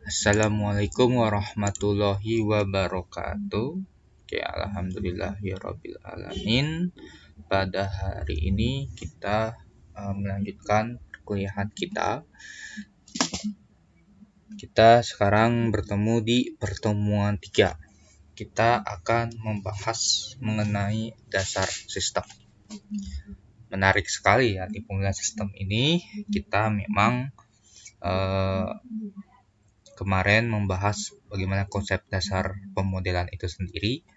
Assalamualaikum warahmatullahi wabarakatuh. Oke, alhamdulillahirabbil alamin. Pada hari ini kita melanjutkan perkuliahan kita. Kita sekarang bertemu di pertemuan 3. Kita akan membahas mengenai dasar sistem. Menarik sekali ya di penguliahan sistem ini. Kita memang kemarin membahas bagaimana konsep dasar pemodelan itu sendiri.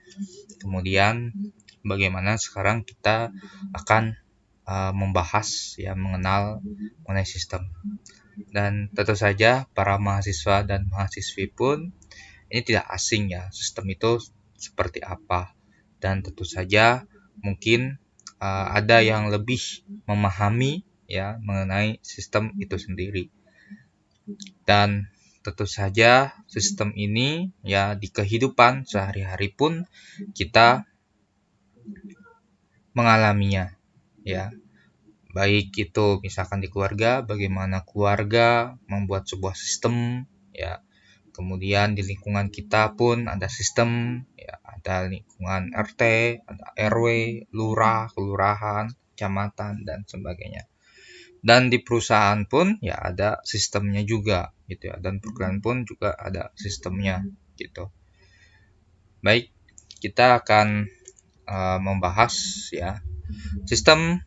Kemudian bagaimana sekarang kita akan membahas ya mengenai sistem. Dan tentu saja para mahasiswa dan mahasiswi pun ini tidak asing ya sistem itu seperti apa. Dan tentu saja mungkin ada yang lebih memahami ya mengenai sistem itu sendiri. Dan tentu saja sistem ini ya di kehidupan sehari-hari pun kita mengalaminya ya. Baik itu misalkan di keluarga, bagaimana keluarga membuat sebuah sistem ya. Kemudian di lingkungan kita pun ada sistem ya, ada lingkungan RT, ada RW, lurah, kelurahan, kecamatan dan sebagainya. Dan di perusahaan pun ya ada sistemnya juga gitu ya, dan perkuliahan pun juga ada sistemnya gitu. Baik, kita akan membahas ya sistem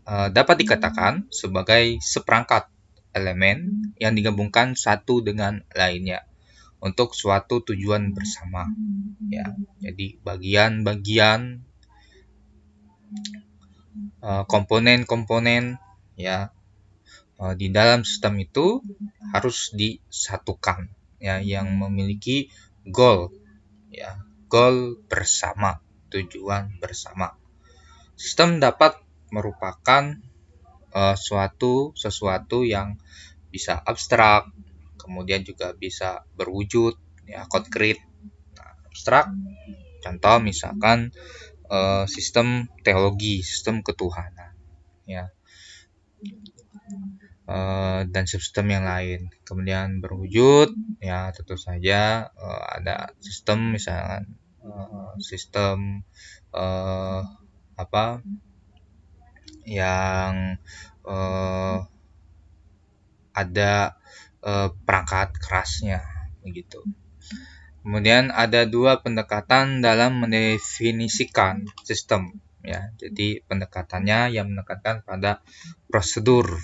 dapat dikatakan sebagai seperangkat elemen yang digabungkan satu dengan lainnya untuk suatu tujuan bersama ya. Jadi bagian-bagian komponen-komponen ya di dalam sistem itu harus disatukan ya, yang memiliki goal ya, goal bersama, tujuan bersama. Sistem dapat merupakan sesuatu yang bisa abstrak, kemudian juga bisa berwujud ya, konkret. Nah, abstrak contoh misalkan sistem teologi, sistem ketuhanan ya, dan sistem yang lain. Kemudian berwujud ya, tentu saja ada sistem misalkan sistem yang ada perangkat kerasnya begitu. Kemudian ada dua pendekatan dalam mendefinisikan sistem ya. Jadi pendekatannya yang menekankan pada prosedur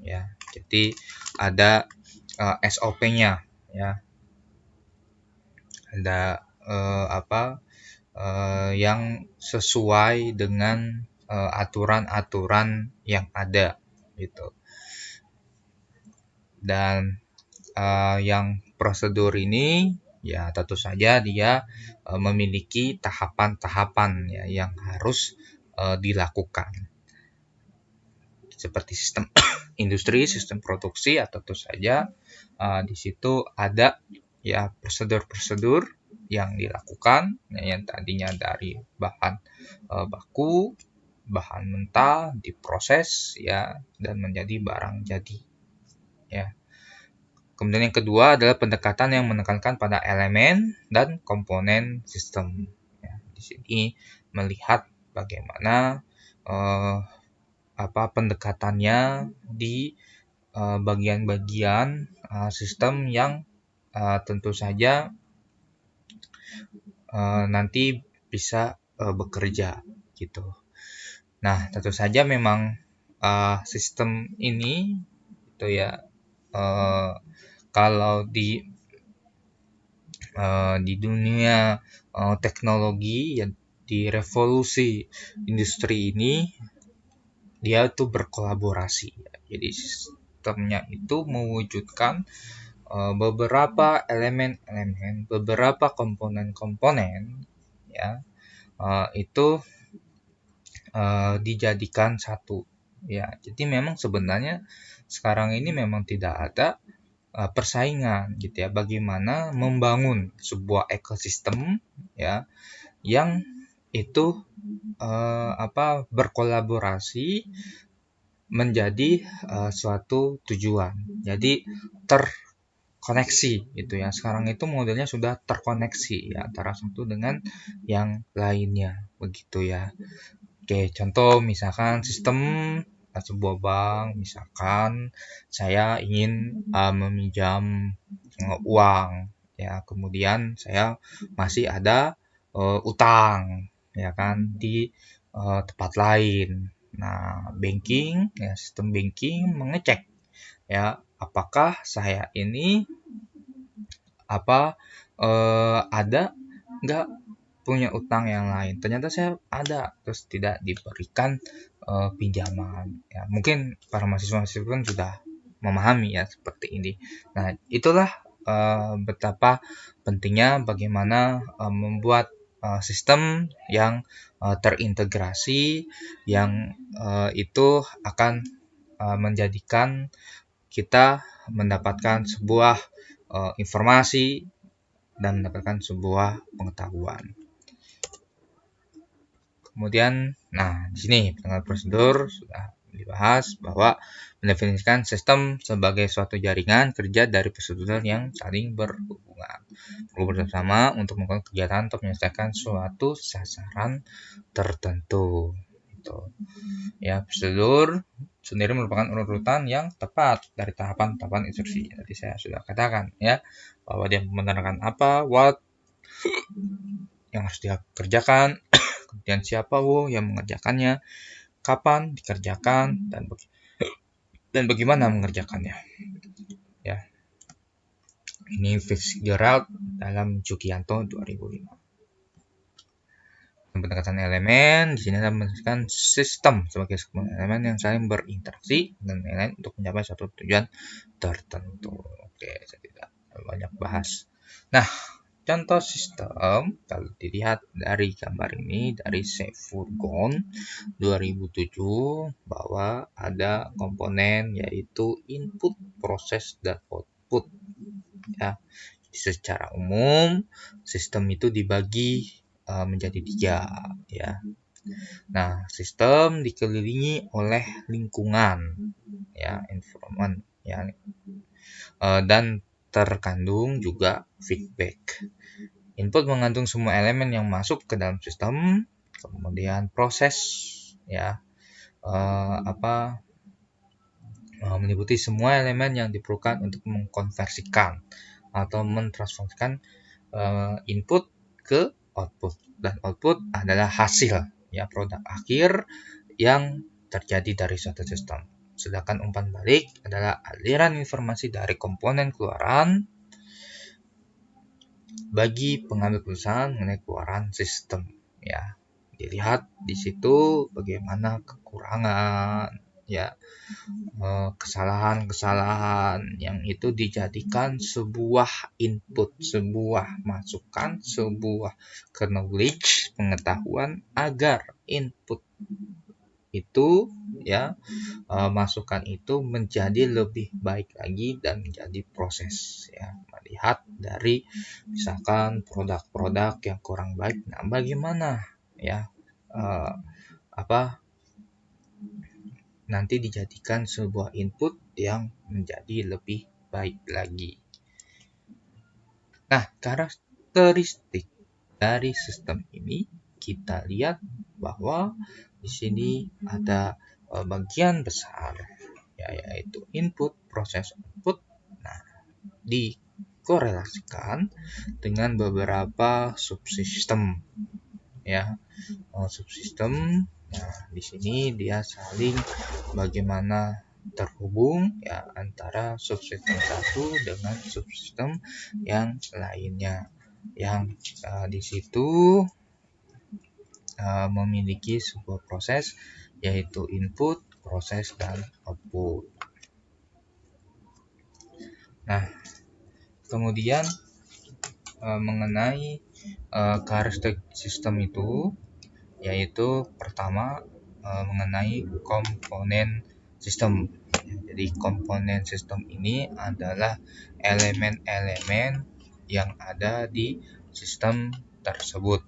ya. Jadi ada SOP-nya ya. Ada yang sesuai dengan aturan-aturan yang ada gitu. Dan yang prosedur ini ya tentu saja dia memiliki tahapan-tahapan ya yang harus dilakukan. Seperti sistem industri, sistem produksi, atau tentu saja di situ ada ya prosedur-prosedur yang dilakukan ya, yang tadinya dari bahan baku, bahan mentah diproses ya dan menjadi barang jadi ya. Kemudian yang kedua adalah pendekatan yang menekankan pada elemen dan komponen sistem ya. Di sini melihat bagaimana pendekatannya di bagian-bagian sistem yang tentu saja nanti bisa bekerja gitu. Nah, tentu saja memang sistem ini itu ya kalau di dunia teknologi ya, di revolusi industri ini dia tuh berkolaborasi. Jadi sistemnya itu mewujudkan beberapa elemen-elemen, beberapa komponen-komponen ya, itu dijadikan satu ya. Jadi memang sebenarnya sekarang ini memang tidak ada persaingan gitu ya, bagaimana membangun sebuah ekosistem ya yang itu berkolaborasi menjadi suatu tujuan. Jadi koneksi gitu ya. Sekarang itu modelnya sudah terkoneksi ya antara satu dengan yang lainnya begitu ya. Oke, contoh misalkan sistem sebuah bank, misalkan saya ingin meminjam uang ya, kemudian saya masih ada utang ya kan di tempat lain. Nah, banking ya, sistem banking mengecek ya apakah saya ini ada nggak punya utang yang lain. Ternyata saya ada, terus tidak diberikan pinjaman. Ya, mungkin para mahasiswa-mahasiswa kan sudah memahami ya seperti ini. Nah, itulah betapa pentingnya bagaimana membuat sistem yang terintegrasi, yang itu akan menjadikan kita mendapatkan sebuah informasi dan mendapatkan sebuah pengetahuan. Kemudian, nah di sini penerapan prosedur sudah dibahas bahwa mendefinisikan sistem sebagai suatu jaringan kerja dari prosedur yang saling berhubungan, bersama untuk melakukan kegiatan atau menyelesaikan suatu sasaran tertentu. Gitu. Ya, prosedur sendiri merupakan urutan yang tepat dari tahapan-tahapan instruksi. Tadi saya sudah katakan ya bahwa dia menerangkan apa, what yang harus dikerjakan, kemudian siapa yang mengerjakannya, kapan dikerjakan, dan bagaimana mengerjakannya. Ya, ini Fitzgerald dalam Jukianto 2005. Pendekatan elemen di sini adalah menjelaskan sistem sebagai sebuah elemen yang saling berinteraksi dengan lain untuk mencapai suatu tujuan tertentu. Oke, saya tidak banyak bahas. Nah, contoh sistem kalau dilihat dari gambar ini dari Seyfurgon 2007 bahwa ada komponen yaitu input, proses, dan output. Ya, secara umum sistem itu dibagi menjadi 3 ya. Nah, sistem dikelilingi oleh lingkungan ya, environment ya, dan terkandung juga feedback. Input mengandung semua elemen yang masuk ke dalam sistem, kemudian proses ya meliputi semua elemen yang diperlukan untuk mengkonversikan atau mentransformasikan input ke output, dan output adalah hasil ya, produk akhir yang terjadi dari suatu sistem. Sedangkan umpan balik adalah aliran informasi dari komponen keluaran bagi pengambil keputusan mengenai keluaran sistem ya. Dilihat di situ bagaimana kekurangan ya, kesalahan-kesalahan yang itu dijadikan sebuah input, sebuah masukan, sebuah knowledge, pengetahuan agar input itu ya, masukan itu menjadi lebih baik lagi dan menjadi proses ya. Melihat dari misalkan produk-produk yang kurang baik, nah bagaimana ya nanti dijadikan sebuah input yang menjadi lebih baik lagi. Nah, karakteristik dari sistem ini kita lihat bahwa di sini ada bagian besar ya, yaitu input, proses, output. Nah, dikorelasikan dengan beberapa subsistem ya. Subsistem, nah di sini dia saling bagaimana terhubung ya antara subsistem satu dengan subsistem yang lainnya, yang di situ memiliki sebuah proses yaitu input, proses, dan output. Nah, kemudian mengenai karakteristik sistem itu, yaitu pertama mengenai komponen sistem. Jadi komponen sistem ini adalah elemen-elemen yang ada di sistem tersebut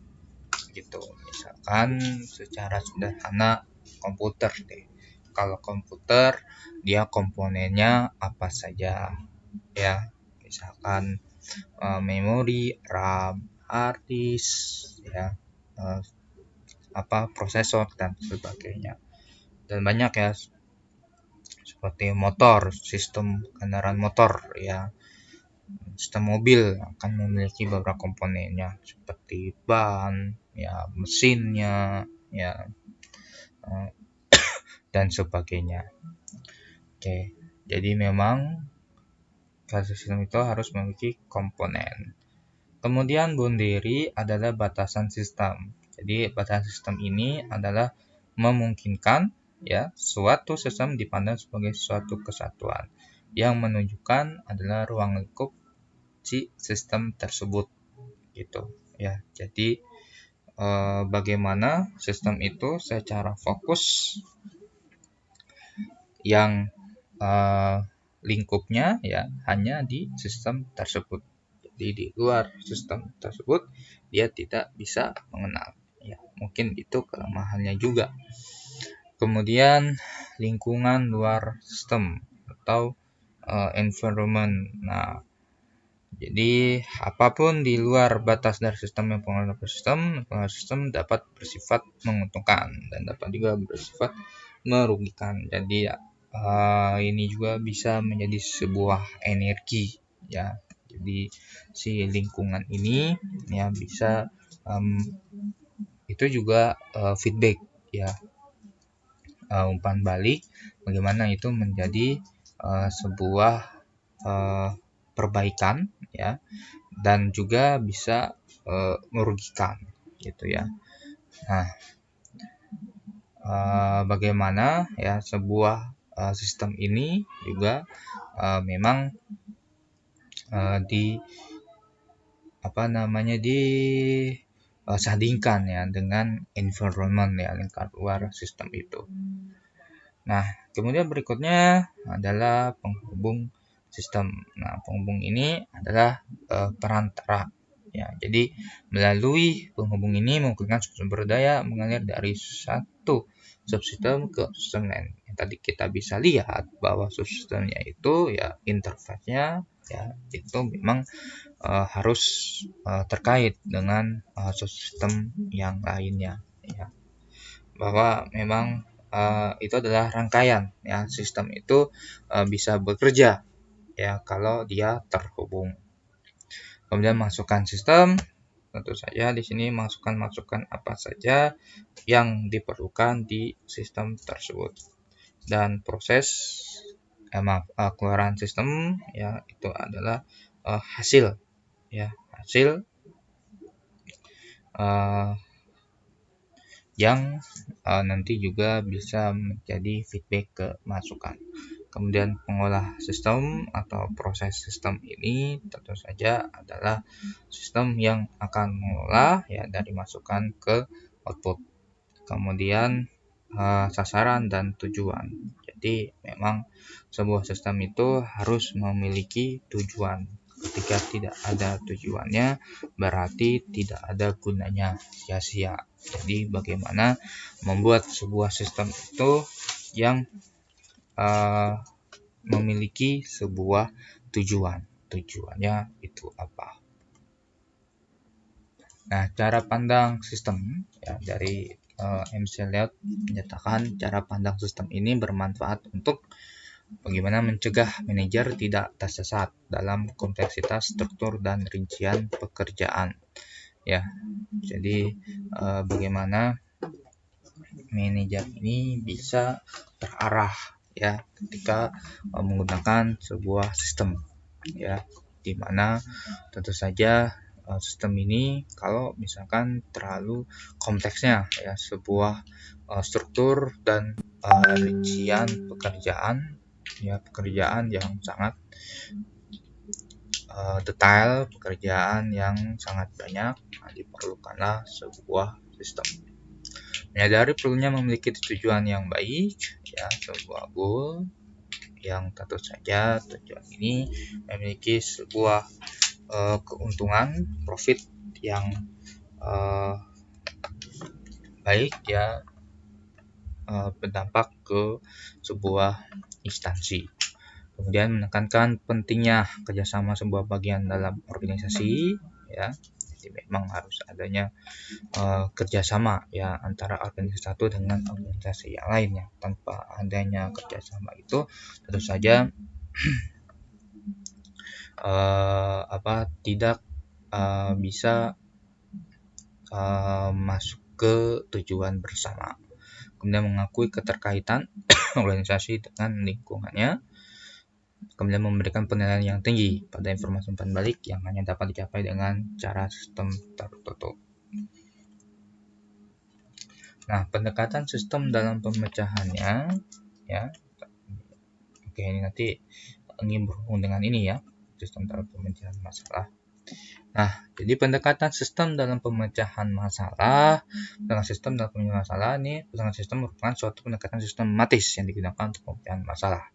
gitu. Misalkan secara sederhana komputer deh. Kalau komputer dia komponennya apa saja ya. misalkan memori, RAM, hard disk, ya, prosesor dan sebagainya. Dan banyak ya, seperti motor, sistem kendaraan motor, ya, sistem mobil akan memiliki beberapa komponennya seperti ban, ya, mesinnya, ya, dan sebagainya. Oke, jadi memang sistem itu harus memiliki komponen. Kemudian boundary adalah batasan sistem. Jadi batasan sistem ini adalah memungkinkan ya suatu sistem dipandang sebagai suatu kesatuan yang menunjukkan adalah ruang lingkup si sistem tersebut gitu ya. Jadi bagaimana sistem itu secara fokus yang lingkupnya ya hanya di sistem tersebut. Jadi di luar sistem tersebut dia tidak bisa mengenal. Ya, mungkin itu kelemahannya juga. Kemudian lingkungan luar sistem atau environment. Nah, jadi apapun di luar batas dari sistem yang pengaruh sistem dapat bersifat menguntungkan dan dapat juga bersifat merugikan. Jadi ini juga bisa menjadi sebuah energi ya. Jadi si lingkungan ini ya bisa itu juga feedback ya, umpan balik bagaimana itu menjadi sebuah perbaikan ya, dan juga bisa merugikan gitu ya. Nah, bagaimana ya sebuah sistem ini juga memang disandingkan ya dengan environment ya, lingkungan luar sistem itu. Nah, kemudian berikutnya adalah penghubung sistem. Nah, penghubung ini adalah perantara ya. Jadi melalui penghubung ini memungkinkan sumber daya mengalir dari satu subsistem ke sistem lain. Yang tadi kita bisa lihat bahwa subsistemnya itu ya interface-nya ya itu memang harus terkait dengan subsistem yang lainnya ya. Bahwa memang itu adalah rangkaian ya, sistem itu bisa bekerja ya kalau dia terhubung. Kemudian masukkan sistem, tentu saja di sini masukkan apa saja yang diperlukan di sistem tersebut. Dan proses keluaran sistem ya itu adalah hasil yang nanti juga bisa menjadi feedback ke masukan. Kemudian pengolah sistem atau proses sistem ini tentu saja adalah sistem yang akan mengolah ya dari masukan ke output. Kemudian sasaran dan tujuan. Jadi memang sebuah sistem itu harus memiliki tujuan. Ketika tidak ada tujuannya berarti tidak ada gunanya, sia-sia. Jadi bagaimana membuat sebuah sistem itu yang memiliki sebuah tujuan. Tujuannya itu apa? Nah, cara pandang sistem ya dari MC Layout menyatakan cara pandang sistem ini bermanfaat untuk bagaimana mencegah manajer tidak tersesat dalam kompleksitas struktur dan rincian pekerjaan. Ya, jadi bagaimana manajer ini bisa terarah ya ketika menggunakan sebuah sistem ya, di mana tentu saja sistem ini kalau misalkan terlalu kompleksnya ya sebuah struktur dan rincian pekerjaan ya, pekerjaan yang sangat detail, pekerjaan yang sangat banyak, diperlukanlah sebuah sistem. Menyadari perlunya memiliki tujuan yang baik ya, sebuah goal yang tentu saja tujuan ini memiliki sebuah keuntungan profit yang baik ya, berdampak ke sebuah instansi. Kemudian menekankan pentingnya kerjasama sebuah bagian dalam organisasi, ya. Jadi memang harus adanya kerjasama ya antara organisasi satu dengan organisasi yang lainnya. Tanpa adanya kerjasama itu tentu saja tidak bisa masuk ke tujuan bersama. Kemudian mengakui keterkaitan organisasi dengan lingkungannya, kemudian memberikan penilaian yang tinggi pada informasi umpan balik yang hanya dapat dicapai dengan cara sistem tertutup. Nah, pendekatan sistem dalam pemecahannya, ya, oke, ini nanti ingin berhubung dengan ini ya, sistem dalam pemecahan masalah. Nah, jadi pendekatan sistem dalam pemecahan masalah dengan sistem dalam pemecahan masalah ini, pendekatan sistem merupakan suatu pendekatan sistematis yang digunakan untuk pemecahan masalah.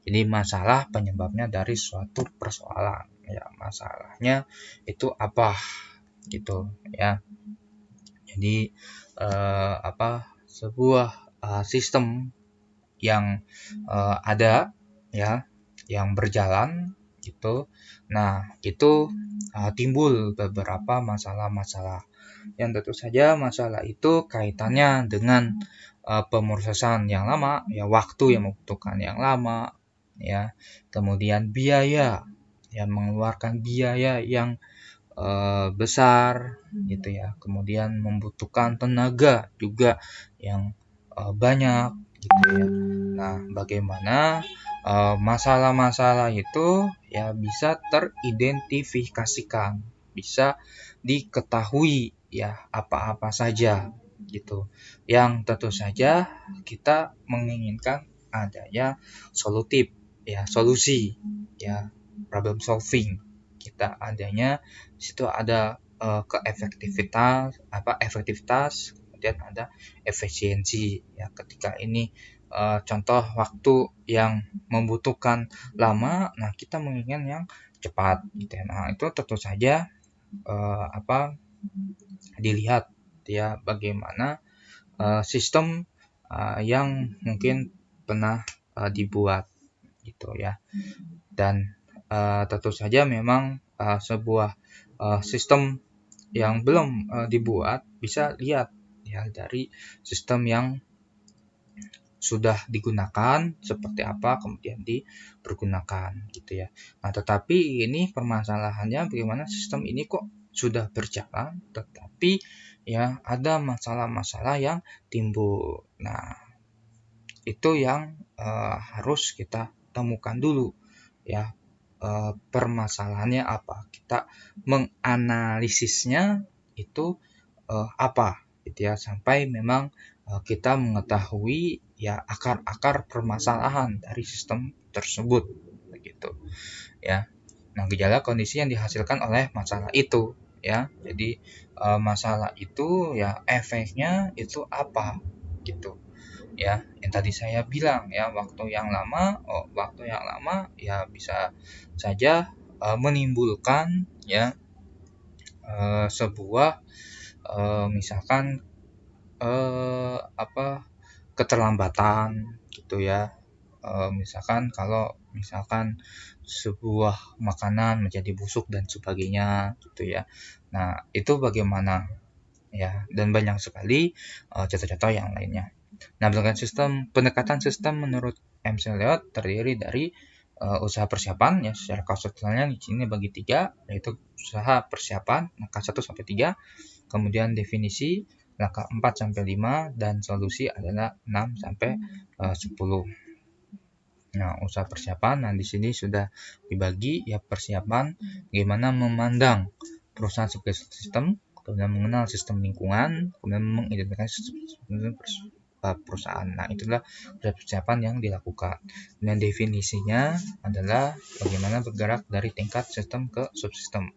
Jadi masalah penyebabnya dari suatu persoalan, ya masalahnya itu apa, gitu ya. Jadi sebuah sistem yang ada ya, yang berjalan gitu. Nah, itu timbul beberapa masalah-masalah yang tentu saja masalah itu kaitannya dengan pemrosesan yang lama, ya waktu yang membutuhkan yang lama, ya. Kemudian biaya, yang mengeluarkan biaya yang besar gitu ya. Kemudian membutuhkan tenaga juga yang banyak gitu ya. Nah, bagaimana masalah-masalah itu ya bisa teridentifikasikan, bisa diketahui ya apa-apa saja gitu. Yang tentu saja kita menginginkan adanya solutif ya, solusi ya, problem solving. Kita adanya di situ ada efektivitas, kemudian ada efisiensi ya. Ketika ini contoh waktu yang membutuhkan lama, nah kita menginginkan yang cepat gitu ya. Nah, itu tentu saja dilihat ya bagaimana sistem yang mungkin pernah dibuat gitu ya. Dan tentu saja memang sebuah sistem yang belum dibuat bisa lihat ya dari sistem yang sudah digunakan seperti apa kemudian dipergunakan gitu ya. Nah, tetapi ini permasalahannya bagaimana sistem ini kok sudah berjalan tetapi ya ada masalah-masalah yang timbul. Nah, itu yang harus kita temukan dulu ya, permasalahannya apa. Kita menganalisisnya itu apa gitu ya, sampai memang kita mengetahui ya akar-akar permasalahan dari sistem tersebut begitu ya. Nah, gejala kondisi yang dihasilkan oleh masalah itu ya. Jadi masalah itu ya efeknya itu apa gitu ya. Yang tadi saya bilang ya, waktu yang lama ya bisa saja menimbulkan ya sebuah misalkan keterlambatan gitu ya. Misalkan kalau sebuah makanan menjadi busuk dan sebagainya gitu ya. Nah, itu bagaimana ya, dan banyak sekali contoh-contoh yang lainnya. Nah, pendekatan sistem menurut MC Leot terdiri dari usaha persiapan ya, secara konseptualnya di sini bagi 3, yaitu usaha persiapan langkah 1 sampai 3, kemudian definisi langkah 4 sampai 5, dan solusi adalah 6 sampai 10. Nah, usaha persiapan, nah di sini sudah dibagi ya, persiapan bagaimana memandang perusahaan sebagai sistem, kemudian mengenal sistem lingkungan, kemudian mengidentifikasi sistem perusahaan. Nah, itulah persiapan yang dilakukan. Dan definisinya adalah bagaimana bergerak dari tingkat sistem ke subsistem.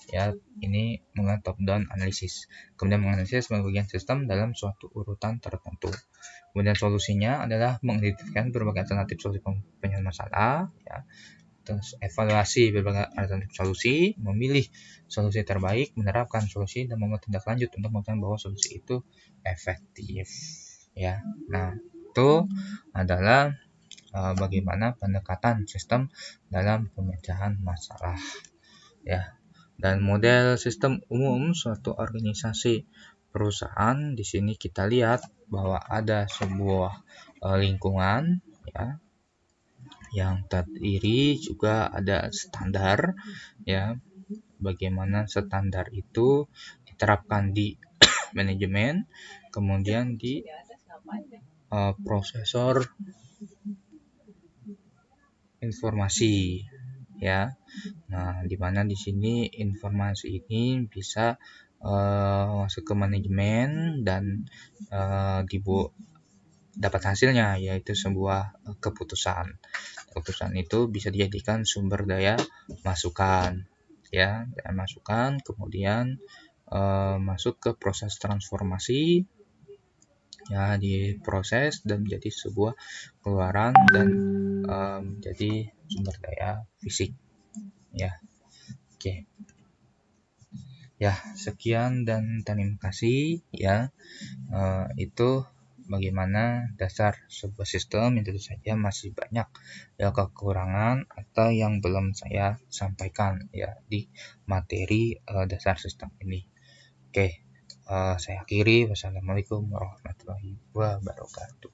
Ya, ini mengenai top down analisis. Kemudian menganalisis bagian sistem dalam suatu urutan tertentu. Kemudian solusinya adalah mengidentifikasi berbagai alternatif solusi penyelesaian masalah, ya. Terus evaluasi berbagai alternatif solusi, memilih solusi terbaik, menerapkan solusi, dan membuat tindak lanjut untuk memastikan bahwa solusi itu efektif. Ya, nah itu adalah bagaimana pendekatan sistem dalam pemecahan masalah, ya. Dan model sistem umum suatu organisasi perusahaan, di sini kita lihat bahwa ada sebuah lingkungan, ya, yang terdiri juga ada standar, ya. Bagaimana standar itu diterapkan di manajemen, kemudian di prosesor informasi, ya. Nah, di mana di sini informasi ini bisa masuk ke manajemen dan dapat hasilnya, yaitu sebuah keputusan. Keputusan itu bisa dijadikan sumber daya masukan, ya, daya masukan, kemudian masuk ke proses transformasi, ya, diproses dan menjadi sebuah keluaran dan menjadi sumber daya fisik, ya. Oke. Ya, sekian dan terima kasih, ya. Itu bagaimana dasar sebuah sistem, yang tentu saja masih banyak ya kekurangan atau yang belum saya sampaikan, ya, di materi dasar sistem ini. Oke, saya akhiri. Wassalamualaikum warahmatullahi wabarakatuh.